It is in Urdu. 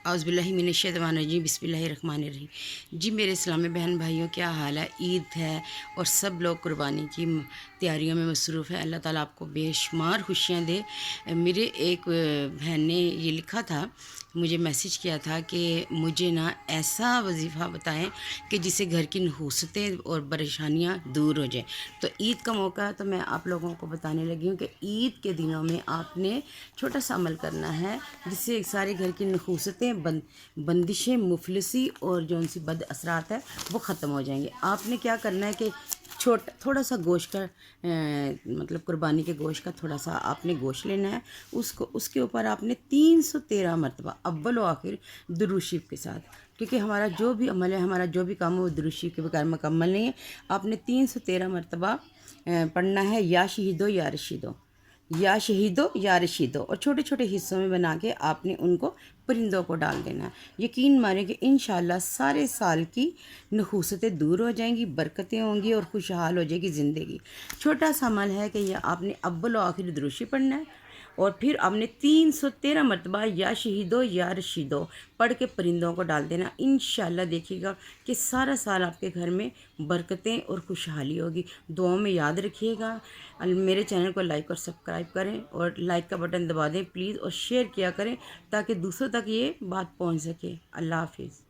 اعوذ باللہ من الشیطان الرجیم، بسم اللہ الرحمن الرحیم۔ جی میرے اسلامی بہن بھائیوں، کیا حال ہے؟ عید ہے اور سب لوگ قربانی کی تیاریوں میں مصروف ہے۔ اللہ تعالیٰ آپ کو بے شمار خوشیاں دے۔ میرے ایک بہن نے یہ لکھا تھا، مجھے میسیج کیا تھا کہ مجھے ایسا وظیفہ بتائیں کہ جس سے گھر کی نحوستیں اور پریشانیاں دور ہو جائیں۔ تو عید کا موقع ہے تو میں آپ لوگوں کو بتانے لگی ہوں کہ عید کے دنوں میں آپ نے چھوٹا سا عمل کرنا ہے جس سے سارے گھر کی نحوستیں، بندشیں، مفلسی اور جو ان سی بد اثرات ہے وہ ختم ہو جائیں گے۔ آپ نے کیا کرنا ہے کہ تھوڑا سا گوشت کا مطلب قربانی کے گوشت کا تھوڑا سا آپ نے گوشت لینا ہے، اس کے اوپر آپ نے 313 مرتبہ اول و آخر درود شریف کے ساتھ، کیونکہ ہمارا جو بھی عمل ہے، ہمارا جو بھی کام ہے وہ درود شریف کے بغیر مکمل نہیں ہے۔ آپ نے 313 مرتبہ پڑھنا ہے، یا شہیدو یا رشیدو، یا شہیدو یا رشیدو، اور چھوٹے چھوٹے حصوں میں بنا کے آپ نے ان کو پرندوں کو ڈال دینا ہے۔ یقین مانیں کہ انشاءاللہ سارے سال کی نحوستیں دور ہو جائیں گی، برکتیں ہوں گی اور خوشحال ہو جائے گی زندگی۔ چھوٹا سا عمل ہے کہ یہ آپ نے اول و آخر درود شریف پڑھنا ہے، اور پھر آپ نے 313 مرتبہ یا شہیدو یا رشیدو پڑھ کے پرندوں کو ڈال دینا۔ انشاءاللہ دیکھیے گا کہ سارا سال آپ کے گھر میں برکتیں اور خوشحالی ہوگی۔ دعاؤں میں یاد رکھیے گا۔ میرے چینل کو لائک اور سبسکرائب کریں، اور لائک کا بٹن دبا دیں پلیز، اور شیئر کیا کریں تاکہ دوسروں تک یہ بات پہنچ سکے۔ اللہ حافظ۔